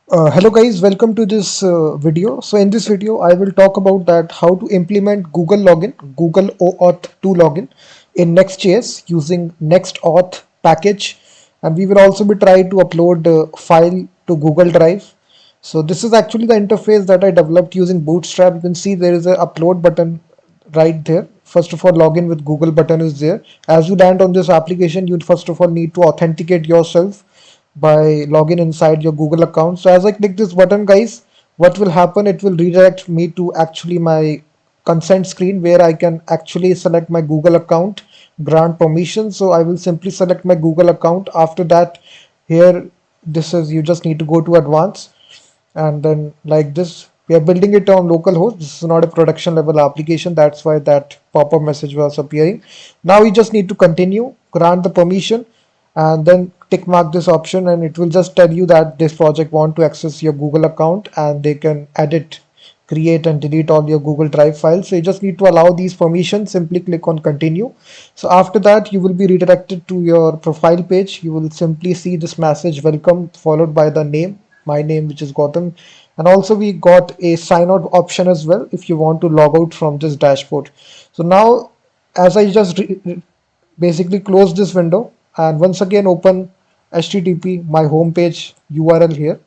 Hello guys, welcome to this video. So in this video, I will talk about that how to implement Google login, Google OAuth2 login in Next.js using NextAuth package, and we will also be trying to upload the file to Google Drive. So this is actually the interface that I developed using Bootstrap. You can see there is a upload button right there. First of all, login with Google button is there. As you land on this application, you first of all need to authenticate yourself by logging inside your Google account. So as I click this button, guys, what will happen? It will redirect me to actually my consent screen where I can actually select my Google account, grant permission. So I will simply select my Google account. After that, here this is you just need to go to advanced, and then like this we are building it on localhost. This is not a production level application, that's why that pop-up message was appearing. Now you just need to continue, grant the permission, and then tick mark this option, and it will just tell you that this project want to access your Google account and they can edit, create and delete all your Google Drive files. So you just need to allow these permissions, simply click on continue. So after that you will be redirected to your profile page. You will simply see this message welcome followed by the name, my name, which is Gautam. And also we got a sign out option as well if you want to log out from this dashboard. So now as I just basically close this window and once again open http my home page URL here,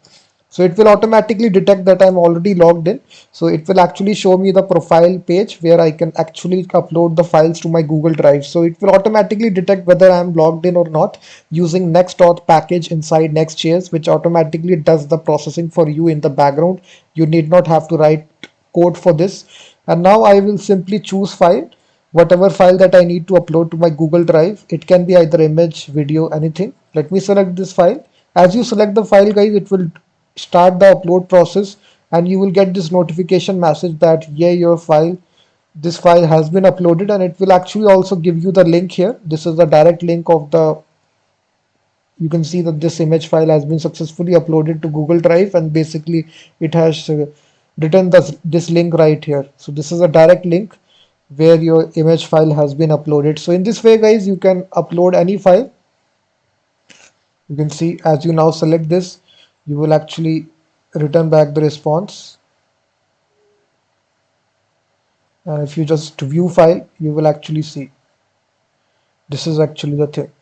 so it will automatically detect that I'm already logged in. So it will actually show me the profile page where I can actually upload the files to my Google Drive. So it will automatically detect whether I'm logged in or not using NextAuth package inside Next.js, which automatically does the processing for you in the background. You need not have to write code for this. And now I will simply choose file, whatever file that I need to upload to my Google Drive. It can be either image, video, anything. Let me select this file. As you select the file, guys, it will start the upload process and you will get this notification message that yeah, your file, this file has been uploaded, and it will actually also give you the link here. This is the direct link of the, you can see that this image file has been successfully uploaded to Google Drive, and basically it has written this link right here. So this is a direct link where your image file has been uploaded. So in this way, guys, you can upload any file. You can see as you now select this, you will actually return back the response. And if you just view file, you will actually see this is actually the thing.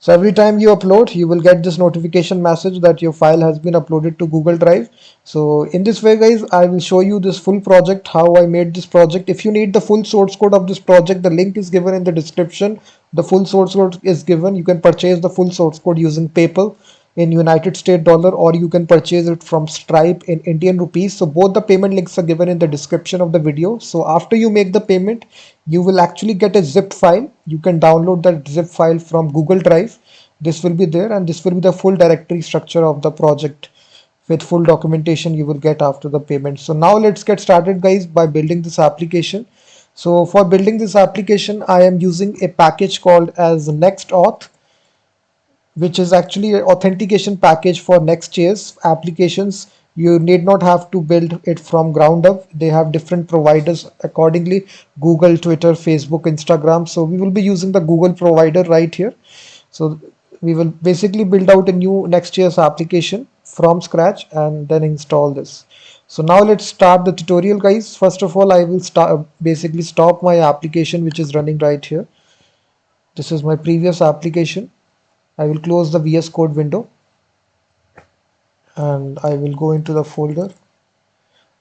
So every time you upload, you will get this notification message that your file has been uploaded to Google Drive. So in this way, guys, I will show you this full project, how I made this project. If you need the full source code of this project, the link is given in the description. The full source code is given. You can purchase the full source code using PayPal in United States dollar, or you can purchase it from Stripe in Indian rupees. So both the payment links are given in the description of the video. So after you make the payment, you will actually get a zip file. You can download that zip file from Google Drive. This will be there, and this will be the full directory structure of the project with full documentation you will get after the payment. So now let's get started, guys, by building this application. So for building this application, I am using a package called as NextAuth, which is actually an authentication package for Next.js applications. You need not have to build it from ground up. They have different providers accordingly: Google, Twitter, Facebook, Instagram. So we will be using the Google provider right here. So we will basically build out a new Next.js application from scratch and then install this. So now let's start the tutorial, guys. First of all, I will basically stop my application which is running right here. This is my previous application. I will close the VS Code window and I will go into the folder,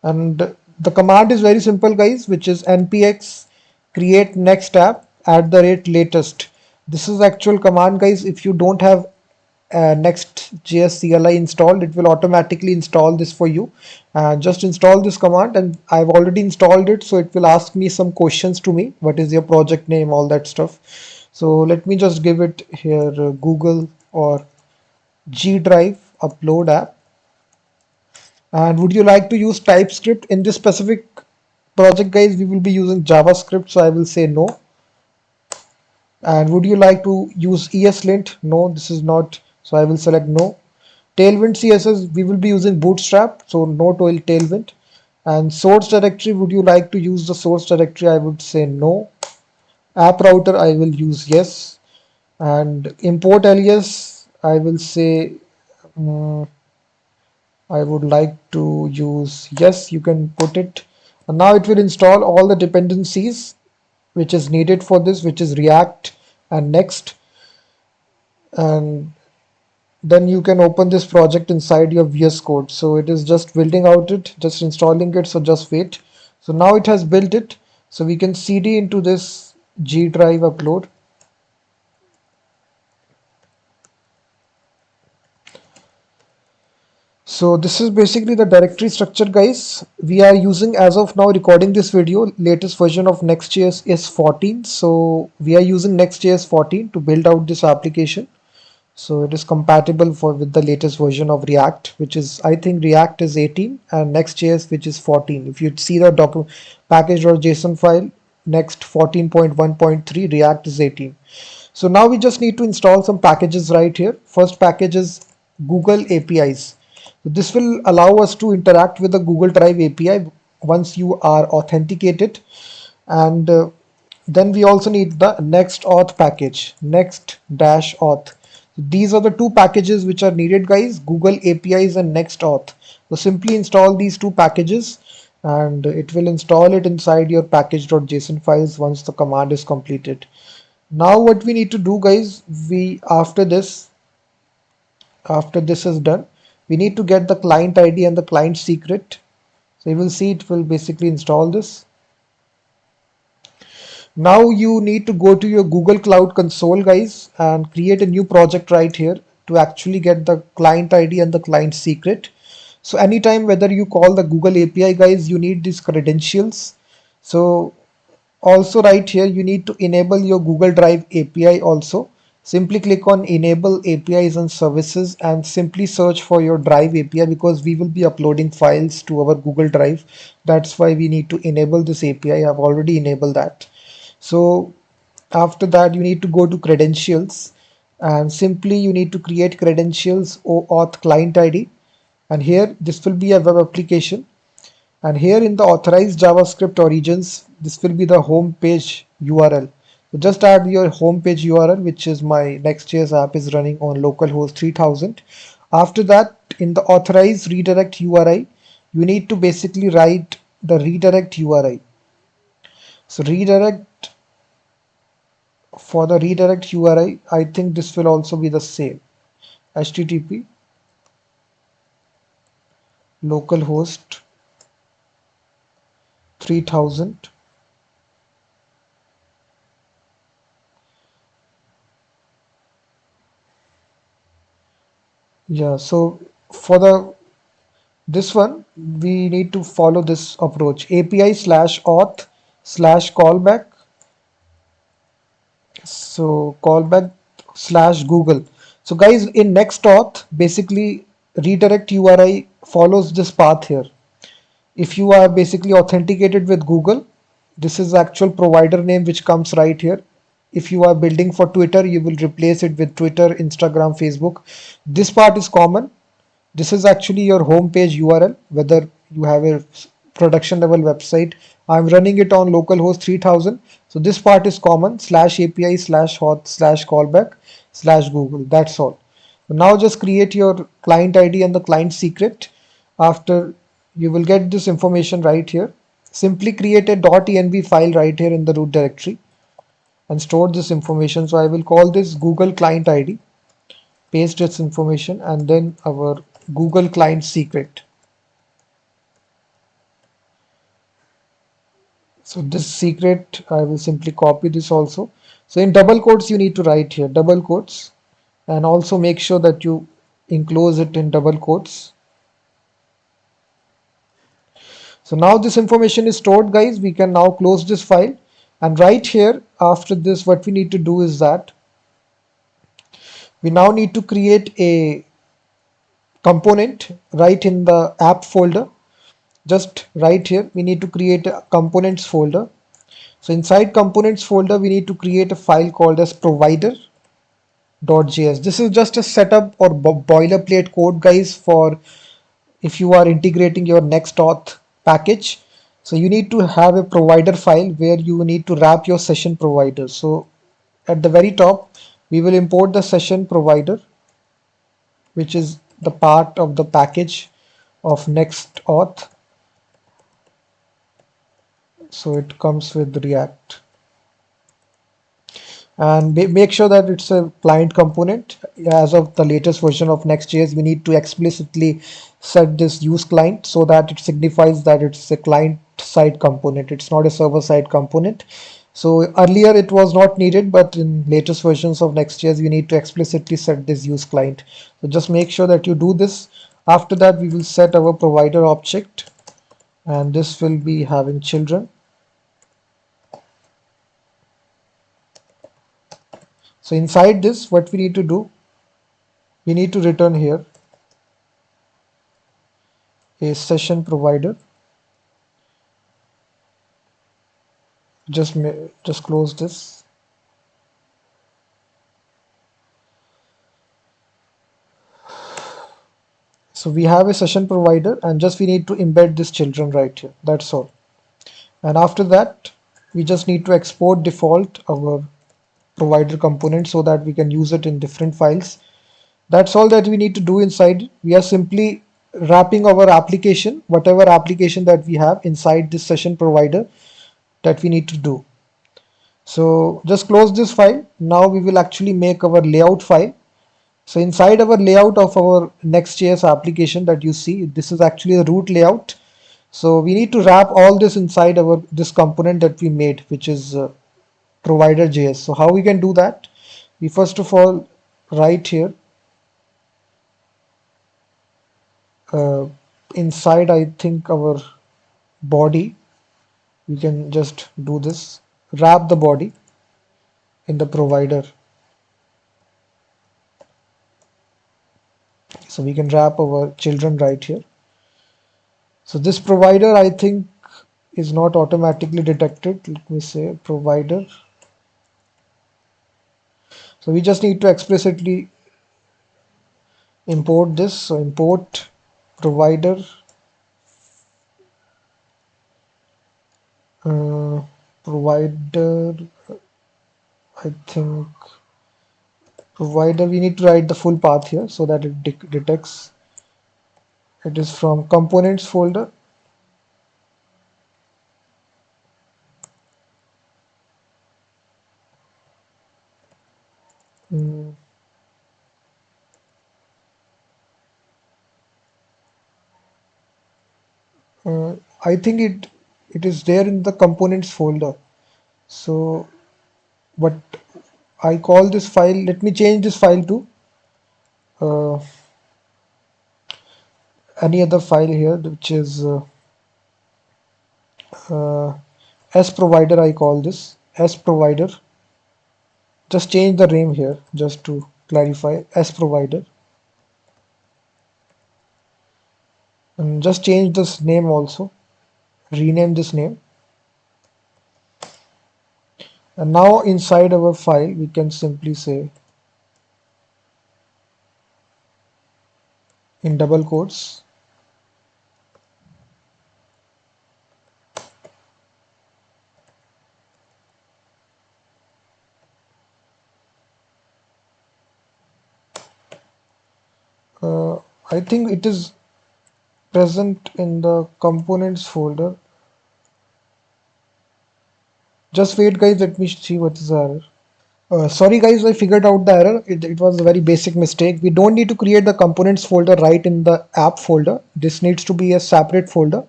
and the command is very simple, guys, which is npx create next app @latest. This is actual command, guys. If you don't have Next.js CLI installed, it will automatically install this for you. Just install this command, and I've already installed it, so it will ask me some questions to me. What is your project name, all that stuff. So let me just give it here Google or G Drive upload app. And would you like to use TypeScript in this specific project, guys? We will be using JavaScript, so I will say no. And would you like to use ESLint? No, this is not, so I will select no. Tailwind CSS, we will be using Bootstrap, so no to Tailwind. And source directory, would you like to use the source directory? I would say no. App router, I will use yes. And import alias, I will say I would like to use, yes, you can put it. And now it will install all the dependencies which is needed for this, which is React and Next. And then you can open this project inside your VS Code. So it is just building out it, just installing it. So just wait. So now it has built it. So we can cd into this G drive upload. So this is basically the directory structure, guys. We are using, as of now recording this video, latest version of Next.js is 14. So we are using Next.js 14 to build out this application. So it is compatible with the latest version of React, which is, I think React is 18 and Next.js, which is 14. If you see the document package.json file, Next 14.1.3, React is 18. So now we just need to install some packages right here. First package is Google APIs. This will allow us to interact with the Google Drive API once you are authenticated. And then we also need the NextAuth package, Next-Auth. These are the two packages which are needed, guys, Google APIs and NextAuth. So simply install these two packages and it will install it inside your package.json files once the command is completed. Now what we need to do, guys, after this is done, we need to get the client ID and the client secret. So you will see it will basically install this. Now you need to go to your Google Cloud Console, guys, and create a new project right here to actually get the client ID and the client secret. So anytime whether you call the Google API, guys, you need these credentials. So also right here you need to enable your Google Drive API also. Simply click on enable APIs and services and simply search for your Drive API, because we will be uploading files to our Google Drive. That's why we need to enable this API. I've already enabled that. So after that you need to go to credentials and simply you need to create credentials OAuth client ID, and here this will be a web application. And here in the authorized JavaScript origins, this will be the home page URL. So just add your home page URL, which is my Next.js app is running on localhost 3000. After that, in the authorized redirect URI, you need to basically write the redirect URI. So redirect, for the redirect URI, I think this will also be the same. HTTP localhost 3000. Yeah, so for the this one, we need to follow this approach: API slash auth slash callback. So callback slash Google. So guys, in NextAuth, basically redirect URI follows this path here. If you are basically authenticated with Google, this is the actual provider name which comes right here. If you are building for Twitter, you will replace it with Twitter, Instagram, Facebook. This part is common. This is actually your home page URL, whether you have a production level website. I'm running it on localhost 3000. So this part is common: slash API slash auth slash callback slash Google. That's all. Now just create your client ID and the client secret. After, you will get this information right here. Simply create a .env file right here in the root directory and store this information. So I will call this Google client ID, paste its information, and then our Google client secret. So this secret, I will simply copy this also. So in double quotes, you need to write here double quotes, and also make sure that you enclose it in double quotes. So now this information is stored, guys. We can now close this file. And right here, after this, what we need to do is that we now need to create a component right in the app folder. Just right here, we need to create a components folder. So inside components folder, we need to create a file called as provider.js. This is just a setup or boilerplate code, guys, for if you are integrating your NextAuth package. So you need to have a provider file where you need to wrap your session provider. So at the very top, we will import the session provider, which is the part of the package of NextAuth. So it comes with React. And make sure that it's a client component. As of the latest version of Next.js, we need to explicitly set this use client so that it signifies that it's a client side component. It's not a server side component. So earlier it was not needed, but in latest versions of Next.js, we need to explicitly set this use client. So just make sure that you do this. After that, we will set our provider object, and this will be having children. So inside this, what we need to do, we need to return here a session provider. Just close this. So we have a session provider, and just we need to embed this children right here. That's all. And after that, we just need to export default our provider component so that we can use it in different files. That's all that we need to do inside. We are simply wrapping our application, whatever application that we have inside this session provider, that we need to do. So just close this file. Now we will actually make our layout file. So inside our layout of our Next.js application that you see, this is actually the root layout. So we need to wrap all this inside our this component that we made, which is provider.js. So how we can do that? We first of all write here uh, inside, I think, our body. We can just do this, wrap the body in the provider. So we can wrap our children right here. So this provider, I think, is not automatically detected. Let me say provider. So we just need to explicitly import this. So import provider uh, provider. I think provider. We need to write the full path here so that it detects. It is from components folder. Mm, I think it is there in the components folder. So what I call this file, let me change this file to uh, any other file here, which is uh, s provider. I call this s provider. Just change the name here just to clarify, s provider, and just change this name also, rename this name. And now inside our file we can simply say in double quotes uh, I think it is present in the components folder. Just wait guys, let me see what is the error. Sorry guys, I figured out the error. It was a very basic mistake. We don't need to create the components folder right in the app folder. This needs to be a separate folder.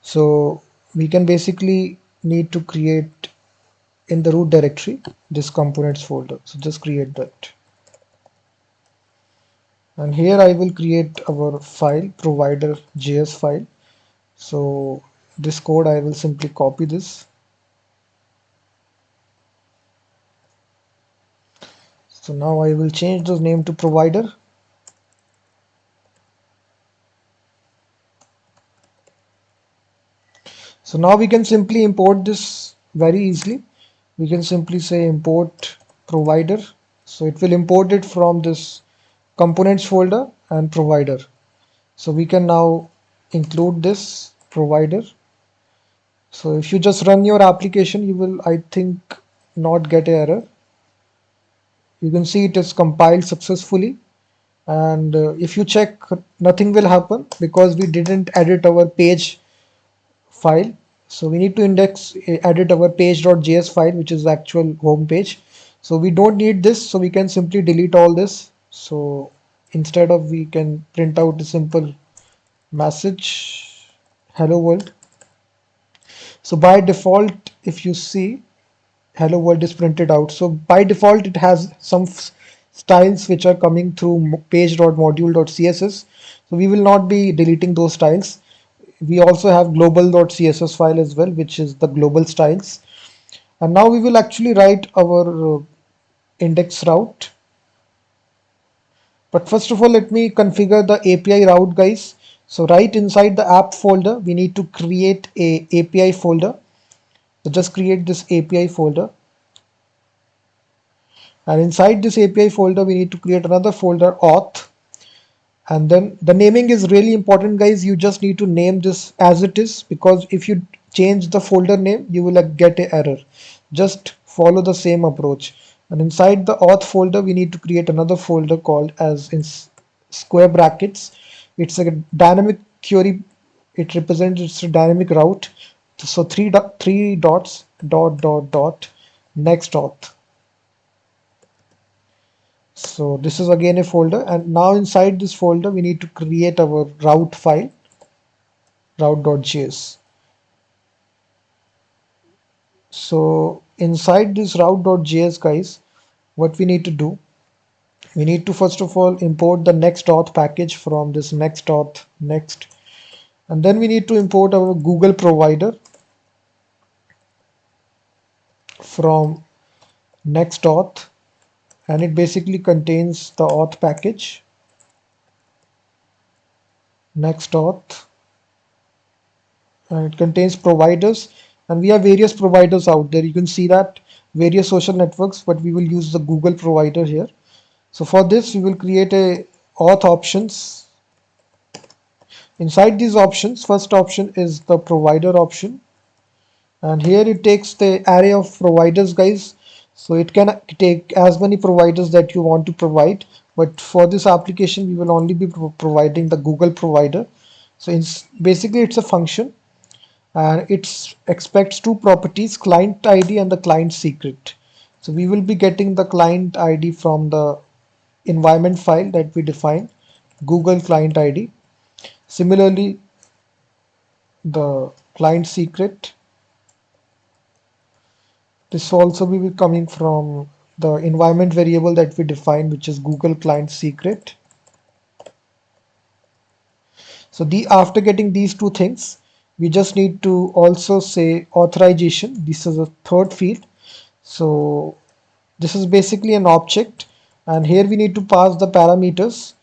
So we can basically need to create in the root directory this components folder. So just create that. And here I will create our file, provider.js file. So this code I will simply copy this. So now I will change the name to provider. So now we can simply import this very easily. We can simply say import provider. So it will import it from this components folder and provider. So we can now include this provider. So if you just run your application, you will, I think, not get an error. You can see it is compiled successfully. and if you check, nothing will happen because we didn't edit our page file. So we need to edit our page.js file, which is the actual home page. So we don't need this, so we can simply delete all this. So instead of, we can print out a simple message, hello world. So by default, if you see, hello world is printed out. So by default it has some styles which are coming through page.module.css. So we will not be deleting those styles. We also have global.css file as well, which is the global styles. And now we will actually write our index route. But first of all, let me configure the API route, guys. So right inside the app folder, we need to create a API folder. So just create this API folder. And inside this API folder, we need to create another folder, auth. And then the naming is really important, guys. You just need to name this as it is, because if you change the folder name, you will get an error. Just follow the same approach. And inside the auth folder, we need to create another folder called as in square brackets. It's a dynamic query. It represents it's a dynamic route. So three dots dot next auth. So this is again a folder, and now inside this folder we need to create our route file, route.js. So inside this route.js, guys, what we need to do, we need to first of all import the NextAuth package from this NextAuth next, and then we need to import our Google provider from NextAuth, and it basically contains the auth package, NextAuth, and it contains providers, and we have various providers out there. You can see that various social networks, but we will use the Google provider here. So for this we will create a auth options. Inside these options, first option is the provider option, and here it takes the array of providers, guys. So it can take as many providers that you want to provide, but for this application we will only be providing the Google provider. So basically it's a function, and it expects two properties, client ID and the client secret. So we will be getting the client ID from the environment file that we define, Google client ID. Similarly, the client secret, this will also be coming from the environment variable that we define, which is Google client secret. So after getting these two things, we just need to also say authorization. This is a third field. So this is basically an object, and here we need to pass the parameters,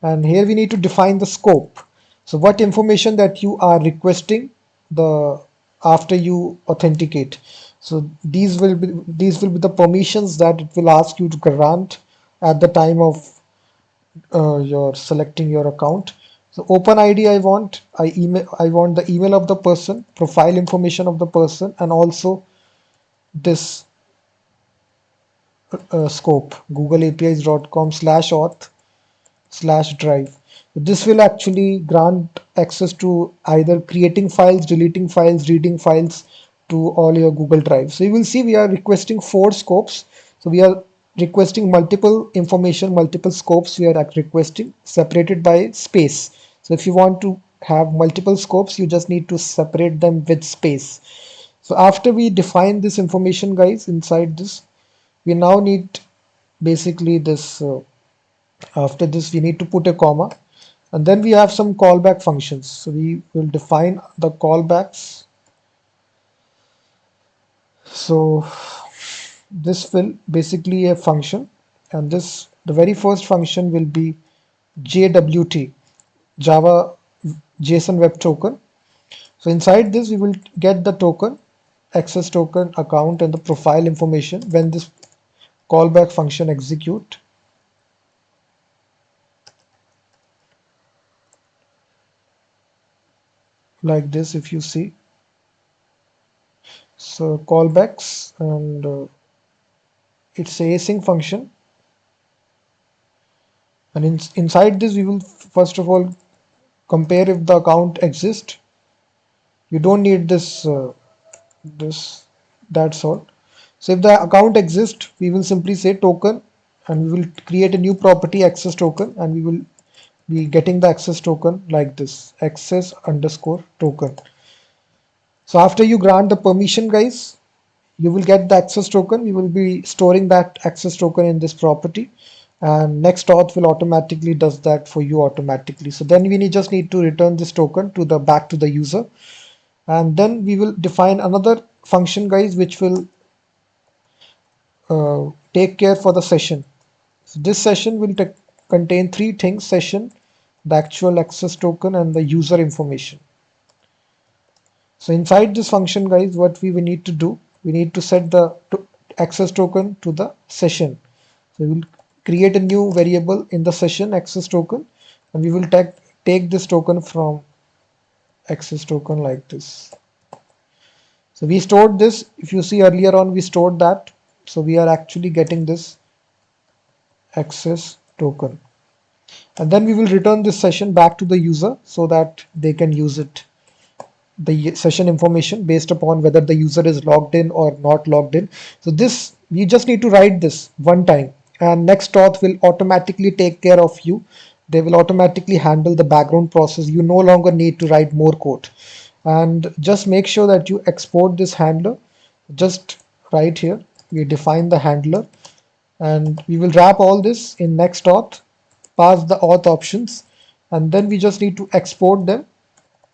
and here we need to define the scope. So what information that you are requesting the after you authenticate. So these will be the permissions that it will ask you to grant at the time of you're selecting your account. So open ID, I want the email of the person, profile information of the person, and also this scope, googleapis.com/auth/drive. This will actually grant access to either creating files, deleting files, reading files to all your Google Drive. So you will see we are requesting four scopes. So we are requesting multiple information, multiple scopes we are requesting, separated by space. So if you want to have multiple scopes, you just need to separate them with space. So after we define this information, guys, inside this, we now need basically this after this we need to put a comma, and then we have some callback functions. So we will define the callbacks. So this will basically a function, and this the very first function will be JWT, Java JSON Web Token. So inside this we will get the token, access token, account, and the profile information when this callback function execute, like this. If you see, so callbacks, and it's a async function. And inside this, we will first of all compare if the account exists. You don't need this, that's all. So if the account exists, we will simply say token, and we will create a new property access token, and we will be getting the access token like this, access underscore token. So after you grant the permission, guys, you will get the access token. We will be storing that access token in this property, and NextAuth will automatically does that for you automatically. So then we just need to return this token to the back to the user, and then we will define another function, guys, which will take care for the session. So this session will contain three things: session, the actual access token, and the user information. So inside this function, guys, what we will need to do, we need to set the access token to the session. So we will create a new variable in the session access token, and we will take this token from access token like this. So we stored this. If you see earlier on, we stored that. So we are actually getting this access token. And then we will return this session back to the user so that they can use it, the session information based upon whether the user is logged in or not logged in. So this, you just need to write this one time, and NextAuth will automatically take care of you. They will automatically handle the background process. You no longer need to write more code. And just make sure that you export this handler. Just right here, we define the handler, and we will wrap all this in NextAuth, pass the auth options, and then we just need to export them,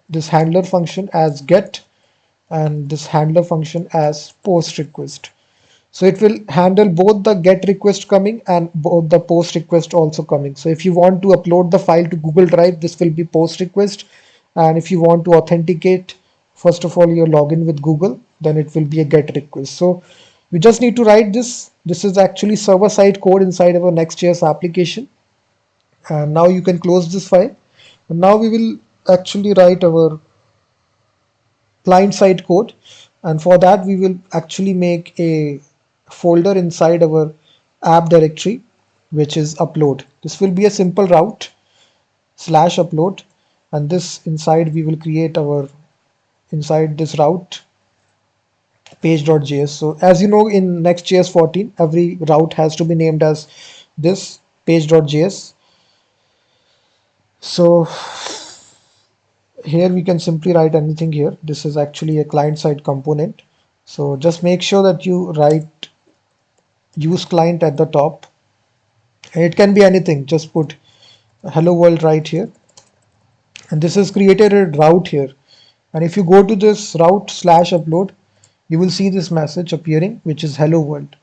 this handler function as get and this handler function as post request. So it will handle both the get request coming and both the post request also coming. So if you want to upload the file to Google Drive, this will be post request, and if you want to authenticate, first of all, your login with Google, then it will be a get request. So we just need to write this. This is actually server side code inside our Next.js application. And now you can close this file. And now we will actually write our client side code, and for that we will actually make a folder inside our app directory, which is upload. This will be a simple route slash upload, and this inside we will create our, inside this route, page.js. So as you know, in Next.js 14 every route has to be named as this page.js. So here we can simply write anything here. This is actually a client side component. So just make sure that you write use client at the top. And it can be anything. Just put hello world right here. And this has created a route here. And if you go to this route slash upload, you will see this message appearing, which is hello world.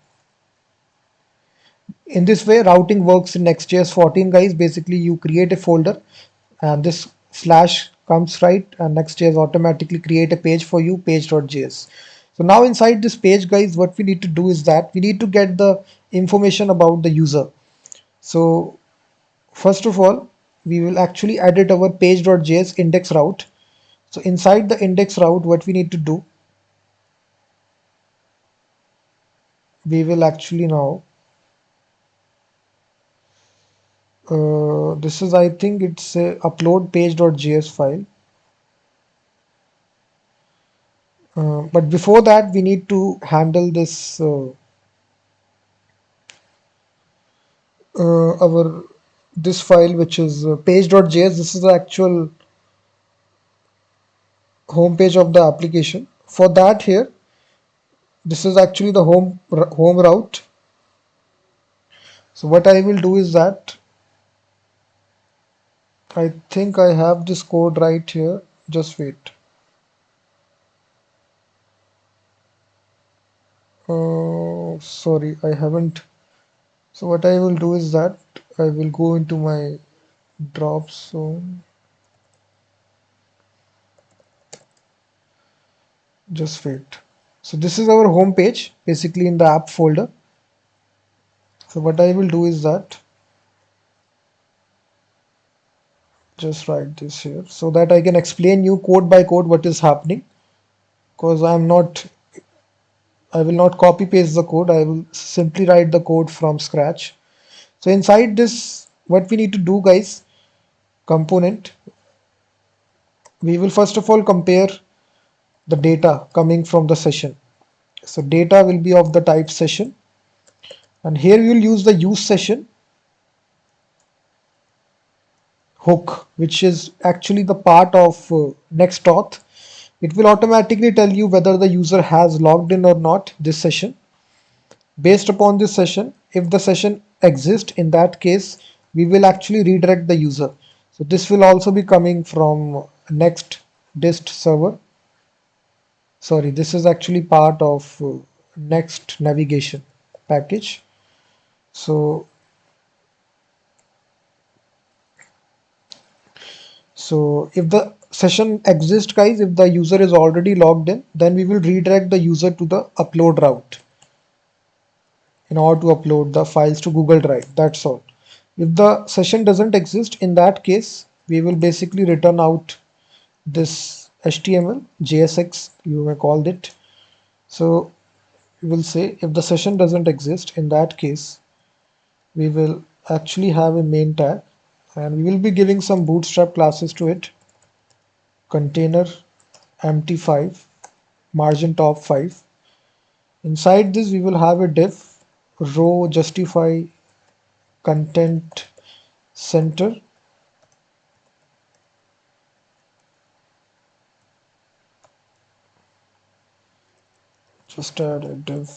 In this way, routing works in Next.js 14, guys. Basically, you create a folder, and this slash comes right, and Next.js automatically create a page for you, page.js. So now inside this page, guys, what we need to do is that we need to get the information about the user. So first of all, we will actually edit our page.js index route. So inside the index route, what we need to do, we will actually now this is, I think it's a upload page.js file. But before that, we need to handle this our this file, which is page.js. This is the actual home page of the application. For that, here, this is actually the home route. So what I will do is that I think I have this code right here. Just wait. Sorry, I haven't. So what I will do is that I will go into my drops zone. Just wait. So this is our home page, basically in the app folder. So what I will do is that just write this here so that I can explain you code by code what is happening, because I will not copy paste the code. I will simply write the code from scratch. So inside this what we need to do, guys, component, we will first of all compare the data coming from the session. So data will be of the type session, and here we will use the use session hook, which is actually the part of NextAuth. It will automatically tell you whether the user has logged in or not this session. Based upon this session, if the session exists, in that case, we will actually redirect the user. So this will also be coming from Next.dist server. Sorry, this is actually part of Next navigation package. So if the session exists, guys, if the user is already logged in, then we will redirect the user to the upload route in order to upload the files to Google Drive. That's all. If the session doesn't exist, in that case, we will basically return out this HTML, JSX, you may call it. So we will say if the session doesn't exist, in that case, we will actually have a main tag, and we will be giving some bootstrap classes to it. Container empty5, margin top 5. Inside this, we will have a div row justify content center. Just add a div.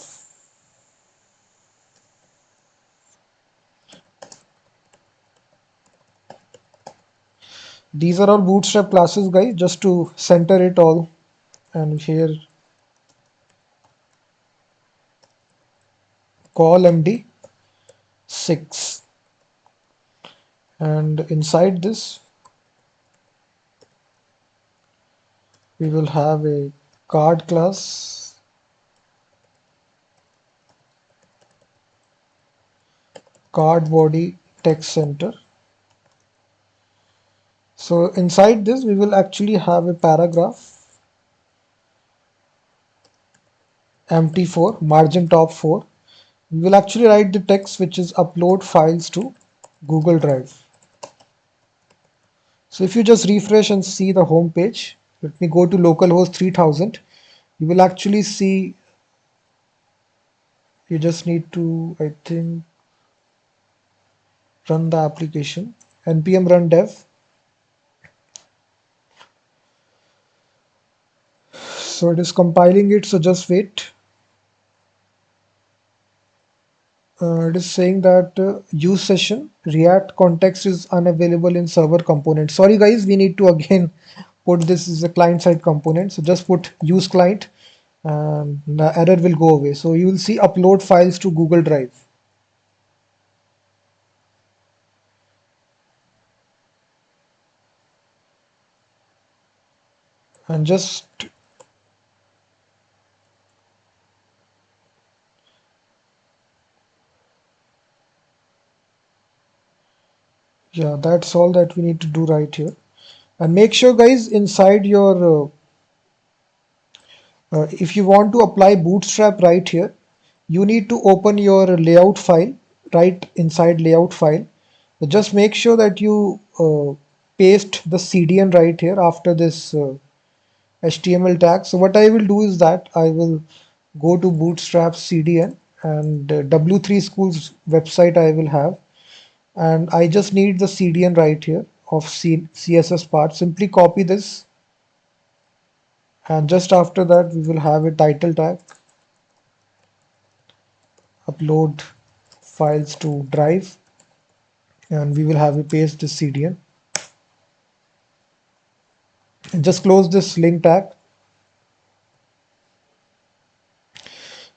These are all bootstrap classes, guys, just to center it all. And here call md6, and inside this we will have a card class, card body text center. So inside this we will actually have a paragraph empty4, margin top 4. We will actually write the text which is upload files to Google Drive. So if you just refresh and see the home page, let me go to localhost 3000. You will actually see, you just need to, I think, run the application, npm run dev. So it is compiling it, so just wait. It is saying that use session react context is unavailable in server component. Sorry guys, we need to again put this as a client side component. So just put use client and the error will go away. So you will see upload files to Google Drive. And just, yeah, that's all that we need to do right here. And make sure guys, inside your if you want to apply bootstrap right here, you need to open your layout file right inside layout file. So just make sure that you paste the CDN right here after this HTML tag. So what I will do is that I will go to bootstrap CDN, and W3 schools website I will have, and I just need the CDN right here of CSS part. Simply copy this, and just after that we will have a title tag, upload files to drive, and we will have a paste this CDN. And just close this link tag.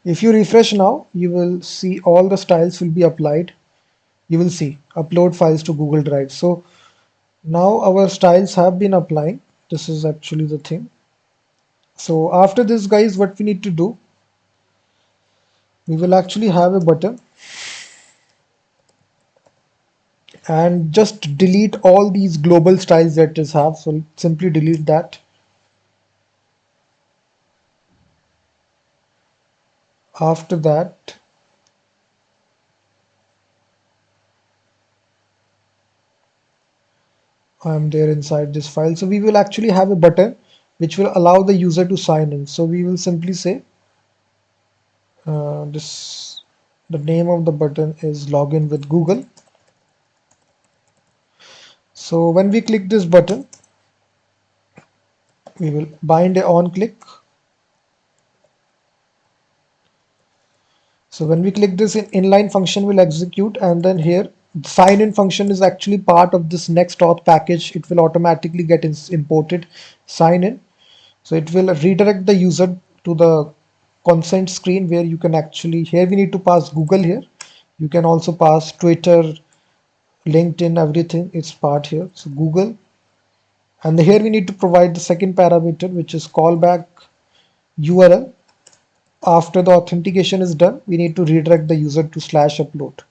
If you refresh now, you will see all the styles will be applied. You will see upload files to Google Drive. So now our styles have been applying. This is actually the thing. So after this, guys, what we need to do, we will actually have a button and just delete all these global styles that is have. So simply delete that. After that, I'm there inside this file. So we will actually have a button which will allow the user to sign in. So we will simply say this the name of the button is login with Google. So when we click this button, we will bind a on click. So when we click this, inline function will execute, and then here sign in function is actually part of this NextAuth package. It will automatically get imported sign in. So it will redirect the user to the consent screen where you can actually, here we need to pass Google here. You can also pass Twitter, LinkedIn, everything. It's part here. So Google, and here we need to provide the second parameter, which is callback URL. After the authentication is done, we need to redirect the user to /upload.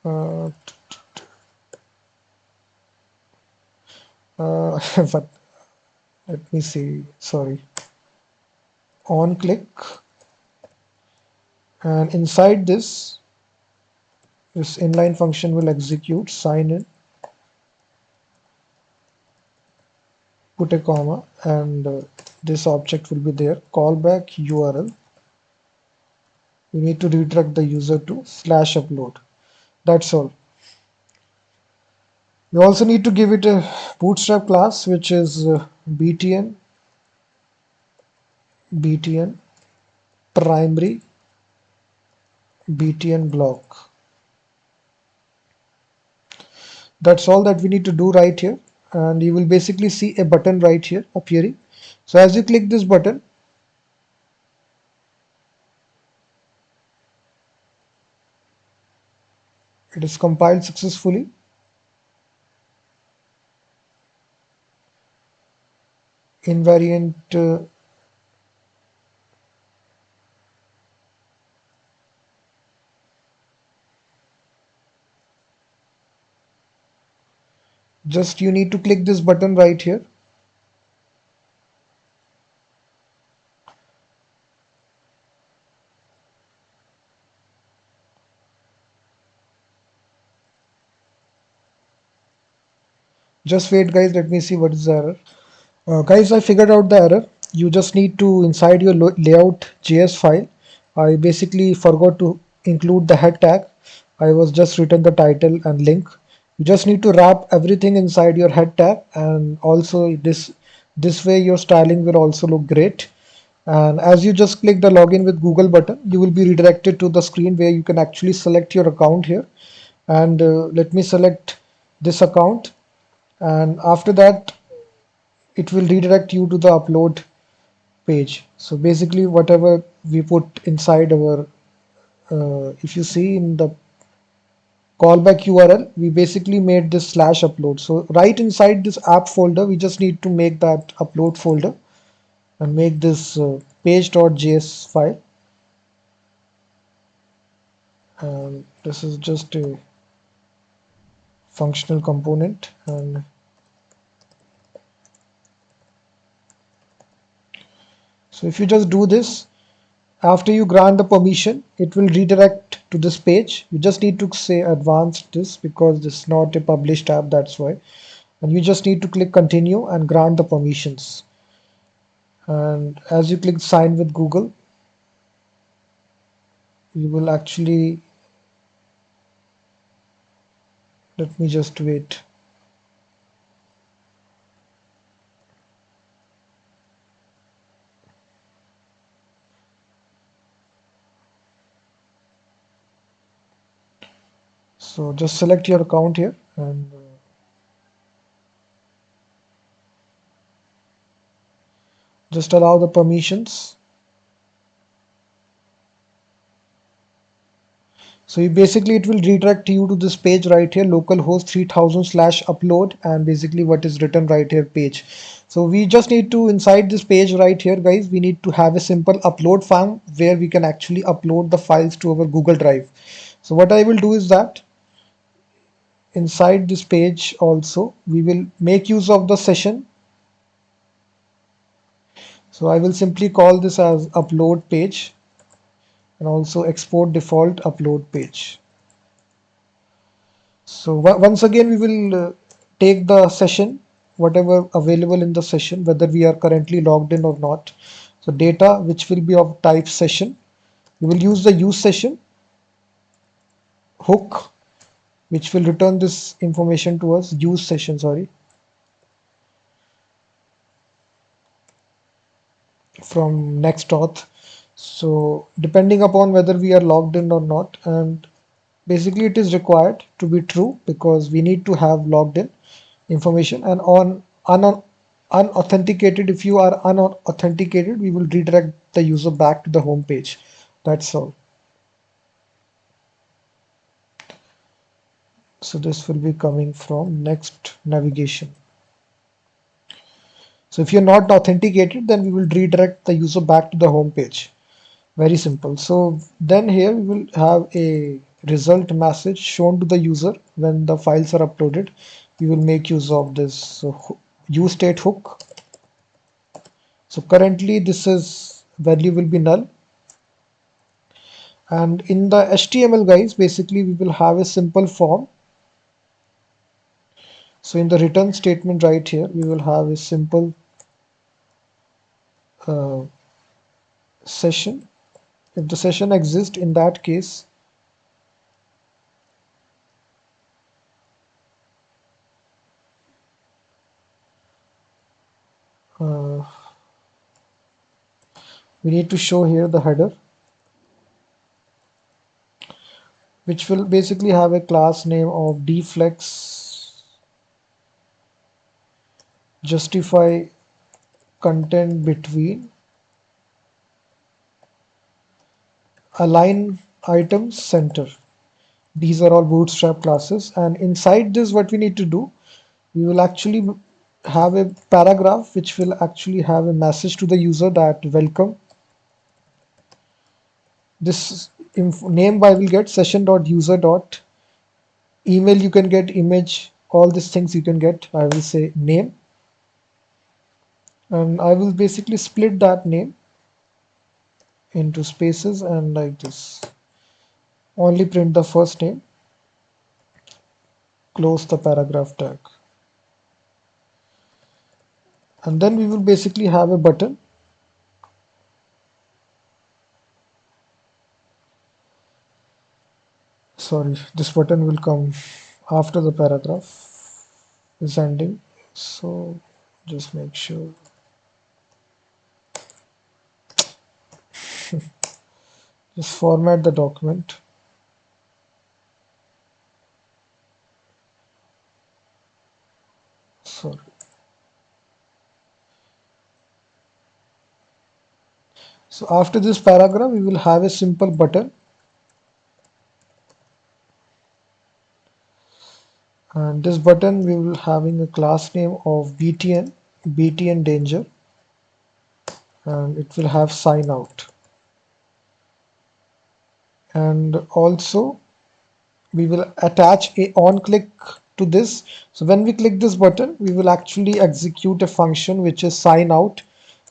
Uh, but let me see. Sorry. On click, and inside this inline function will execute sign in, put a comma, and this object will be there. Callback URL. We need to redirect the user to /upload. That's all. We also need to give it a bootstrap class, which is btn primary btn block. That's all that we need to do right here, and you will basically see a button right here appearing. So as you click this button, it is compiled successfully. Invariant just you need to click this button right here. Just wait guys, let me see what is the error. Guys, I figured out the error. You just need to, inside your layout.js file, I basically forgot to include the head tag. I was just written the title and link. You just need to wrap everything inside your head tag, and also this way your styling will also look great. And as you just click the login with Google button, you will be redirected to the screen where you can actually select your account here. And let me select this account, and after that it will redirect you to the upload page. So basically whatever we put inside our if you see in the callback URL, we basically made this /upload. So right inside this app folder, we just need to make that upload folder and make this page.js file. And this is just a functional component. And so if you just do this, after you grant the permission, it will redirect to this page. You just need to say advanced this because this is not a published app, that's why. And you just need to click continue and grant the permissions. And as you click sign with Google, you will actually, let me just wait. So just select your account here and just allow the permissions. So basically it will redirect you to this page right here, localhost 3000/upload, and basically what is written right here page. So we just need to, inside this page right here guys, we need to have a simple upload form where we can actually upload the files to our Google Drive. So what I will do is that inside this page also we will make use of the session. So I will simply call this as upload page and also export default upload page. So once again we will take the session, whatever available in the session, whether we are currently logged in or not. So data which will be of type session, we will use the use session hook which will return this information to us, use session, sorry, from NextAuth. So depending upon whether we are logged in or not, and basically it is required to be true because we need to have logged in information, and on unauthenticated, if you are unauthenticated, we will redirect the user back to the home page. That's all. So this will be coming from next navigation. So if you're not authenticated, then we will redirect the user back to the home page. Very simple. So then here we will have a result message shown to the user when the files are uploaded. We will make use of this use state hook. So currently this is value will be null. And in the HTML guys, basically we will have a simple form. So in the return statement right here, we will have a simple uh, session. If the session exists, in that case, uh, we need to show here the header, which will basically have a class name of deflex justify content between align items center. These are all bootstrap classes, and inside this what we need to do, we will actually have a paragraph which will actually have a message to the user that welcome. This name I will get session.user.email, you can get image, all these things you can get. I will say name, and I will basically split that name into spaces and like this. Only print the first name, close the paragraph tag. And then we will basically have a button. Sorry, this button will come after the paragraph is ending. So just make sure. Just format the document. Sorry. So after this paragraph, we will have a simple button. And this button we will having a class name of BTN danger, and it will have sign out. And also we will attach a on click to this. So when we click this button, we will actually execute a function which is sign out,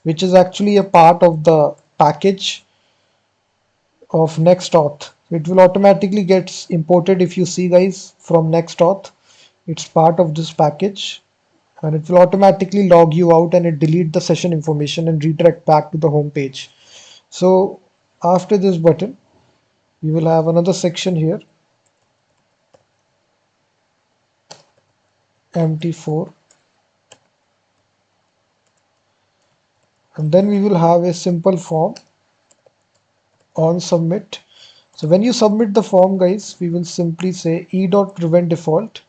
which is actually a part of the package of NextAuth. It will automatically get imported, if you see guys, from NextAuth. It's part of this package, and it will automatically log you out and it delete the session information and redirect back to the home page. So after this button, we will have another section here, MT4, and then we will have a simple form on submit. So when you submit the form guys, we will simply say e.prevent default.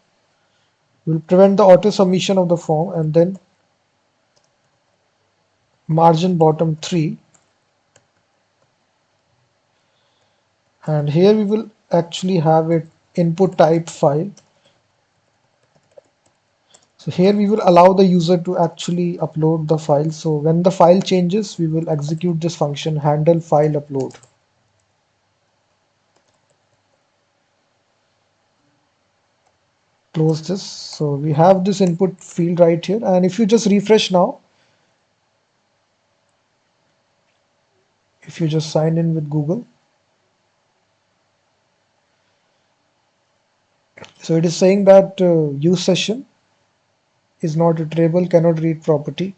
We will prevent the auto submission of the form, and then margin bottom 3, and here we will actually have it input type file. So here we will allow the user to actually upload the file. So when the file changes, we will execute this function handle file upload. close this. So we have this input field right here, and if you just refresh now, if you just sign in with Google, so it is saying that use session is not iterable, cannot read property.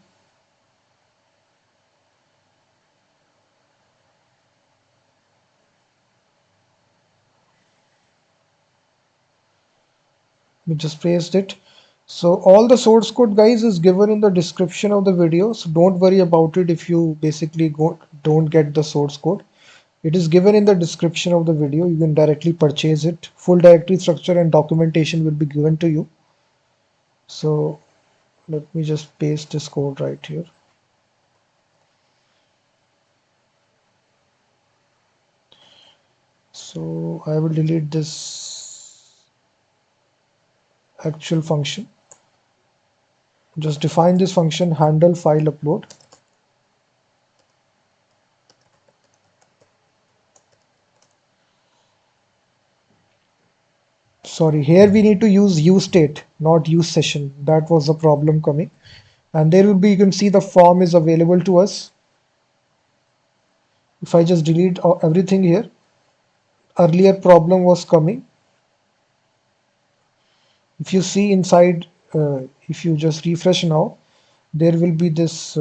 We just paste it. So all the source code, guys, is given in the description of the video, so don't worry about it if you basically don't get the source code. It is given in the description of the video. You can directly purchase it. Full directory structure and documentation will be given to you. So let me just paste this code right here. So I will delete this actual function. Just define this function handle file upload. Sorry, here we need to use useState, not useSession. That was the problem coming. And there will be, you can see the form is available to us. If I just delete everything here, earlier problem was coming. If you see inside, if you just refresh now, there will be this,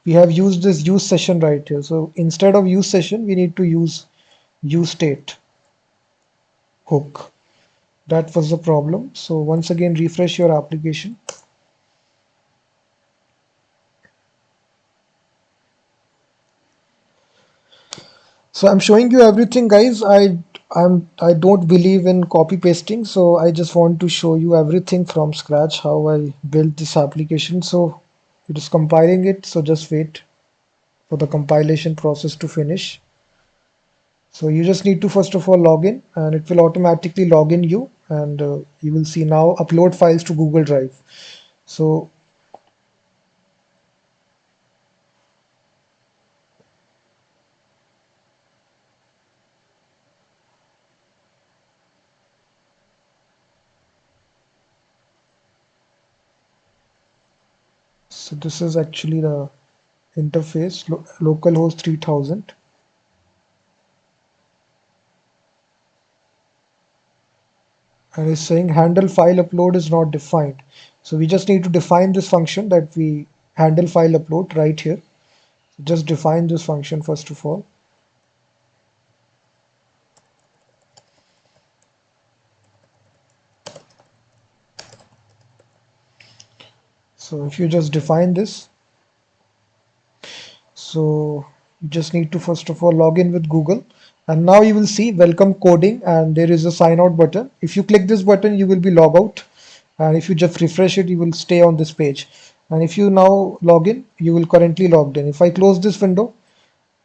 we have used this use session right here. So instead of use session, we need to use useState hook. That was the problem. So once again, refresh your application. So I'm showing you everything, guys. I don't believe in copy pasting, so I just want to show you everything from scratch how I built this application. So it is compiling it, so just wait for the compilation process to finish. So you just need to first of all log in, and it will automatically log in you, and you will see now upload files to Google Drive. So this is actually the interface, localhost 3000. And it's saying handle file upload is not defined. So we just need to define this function that we handle file upload right here. So just define this function first of all. So if you just define this, so you just need to first of all log in with Google, and now you will see welcome coding, and there is a sign out button. If you click this button, you will be log out, and if you just refresh it, you will stay on this page. And if you now log in, you will currently logged in. If I close this window,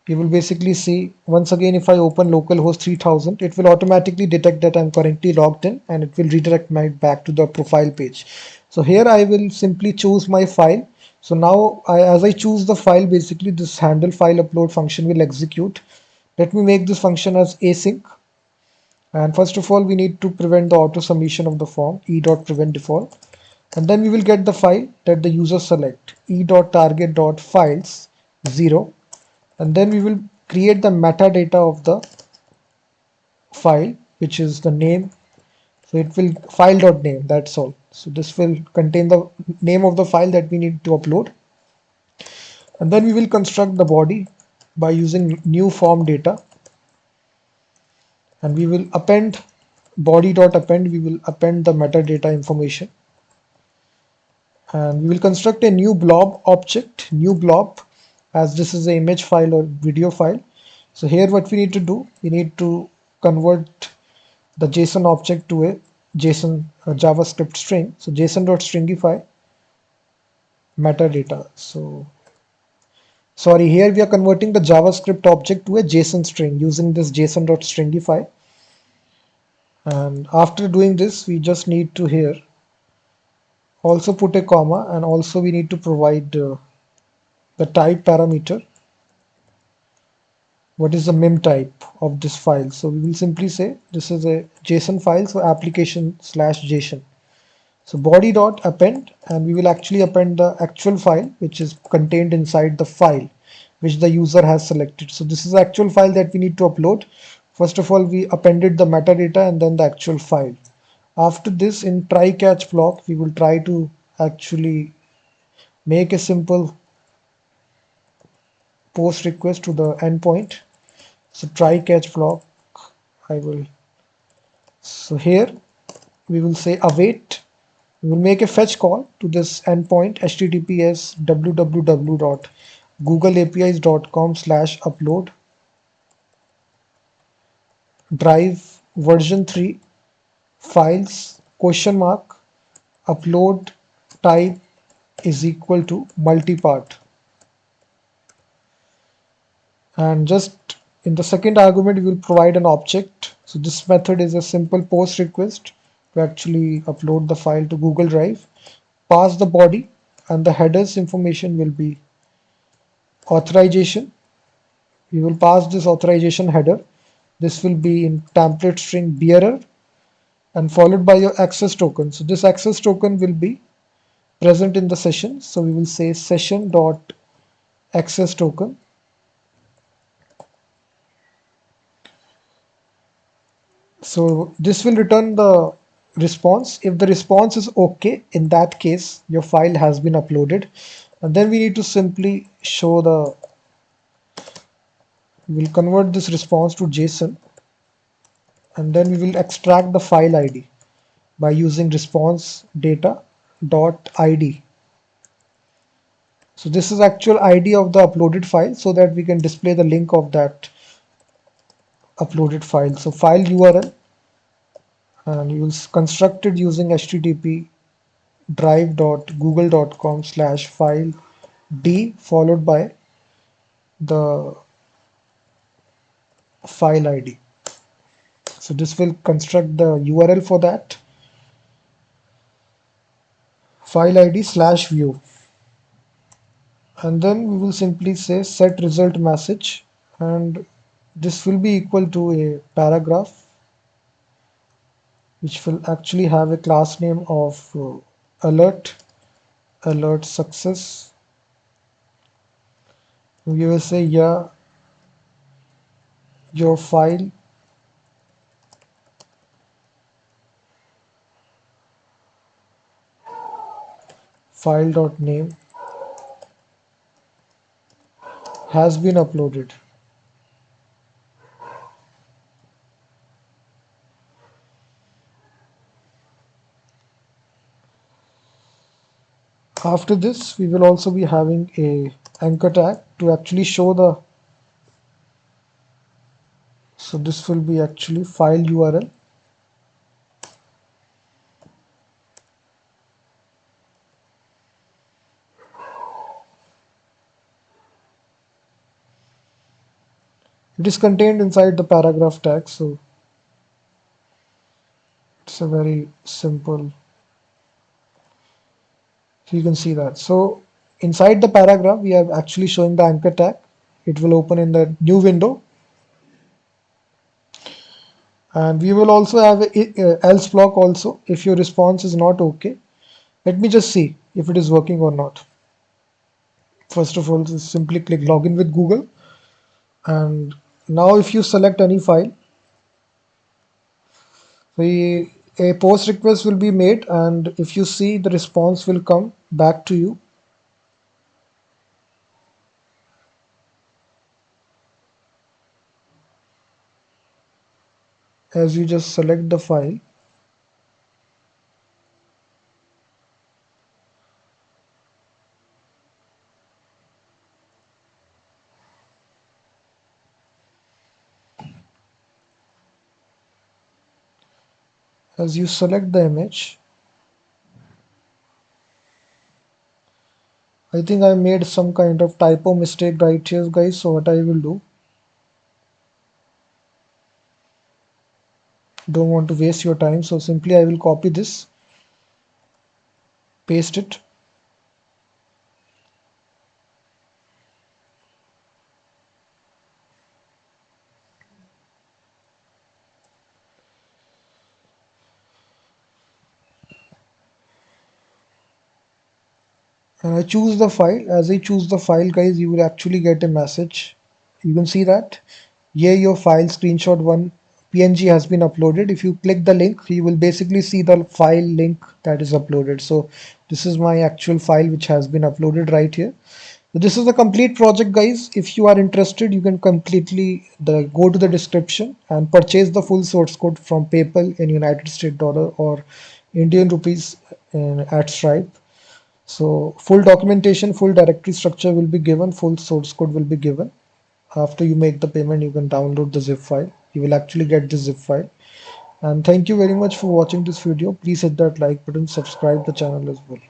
you will basically see once again, if I open localhost 3000, it will automatically detect that I'm currently logged in, and it will redirect my back to the profile page. So here I will simply choose my file. So now as I choose the file, basically this handle file upload function will execute. Let me make this function as async. And first of all, we need to prevent the auto submission of the form, e.prevent default. And then we will get the file that the user select, e.target.files 0. And then we will create the metadata of the file, which is the name. So it will file.name, that's all. So this will contain the name of the file that we need to upload. And then we will construct the body by using new form data, and we will append body.append, we will append the metadata information, and we will construct a new blob object, new blob, as this is an image file or video file. So here what we need to do, we need to convert the JSON object to a JSON JavaScript string. So JSON.stringify metadata. So sorry, here we are converting the JavaScript object to a JSON string using this JSON.stringify. And after doing this, we just need to here also put a comma, and also we need to provide the type parameter, what is the mem type of this file. So we will simply say this is a JSON file, so application/JSON. So body dot append, and we will actually append the actual file which is contained inside the file which the user has selected. So this is the actual file that we need to upload. First of all, we appended the metadata and then the actual file. After this, in try catch block, we will try to actually make a simple post request to the endpoint. So try catch block, I will, so here we will say await. We will make a fetch call to this endpoint https www.googleapis.com/upload drive version 3 files question mark upload type is equal to multipart. And just in the second argument we will provide an object. So this method is a simple post request to actually upload the file to Google Drive. Pass the body, and the headers information will be authorization. We will pass this authorization header. This will be in template string bearer and followed by your access token. So this access token will be present in the session. So we will say session dot access token. So this will return the response. If the response is okay, in that case, your file has been uploaded. And then we need to simply show the, we will convert this response to JSON, and then we will extract the file ID by using response data dot ID. So this is actual ID of the uploaded file so that we can display the link of that uploaded file. So file URL, and you will construct it using http drive.google.com/file d followed by the file ID. So this will construct the URL for that file ID/view, and then we will simply say set result message, and this will be equal to a paragraph which will actually have a class name of alert success. We will say yeah, your file.name has been uploaded. After this, we will also be having a anchor tag to actually show the, so this will be actually file URL. It is contained inside the paragraph tag, so it's a very simple, so you can see that. So inside the paragraph, we are actually showing the anchor tag. It will open in the new window, and we will also have a else block also if your response is not okay. Let me just see if it is working or not. First of all, just simply click login with Google, and now if you select any file, a post request will be made, and if you see, the response will come back to you as you just select the file. As you select the image, I think I made some kind of typo mistake right here, guys. So what I will do, don't want to waste your time, so simply I will copy this, paste it, And I choose the file. As I choose the file, guys, you will actually get a message. You can see that. Here your file screenshot one PNG has been uploaded. If you click the link, you will basically see the file link that is uploaded. So this is my actual file which has been uploaded right here. So this is the complete project, guys. If you are interested, you can completely go to the description and purchase the full source code from PayPal in United States dollar or Indian rupees at Stripe. So full documentation, full directory structure will be given, full source code will be given. After you make the payment, you can download the zip file. You will actually get the zip file. And thank you very much for watching this video. Please hit that like button, subscribe the channel as well.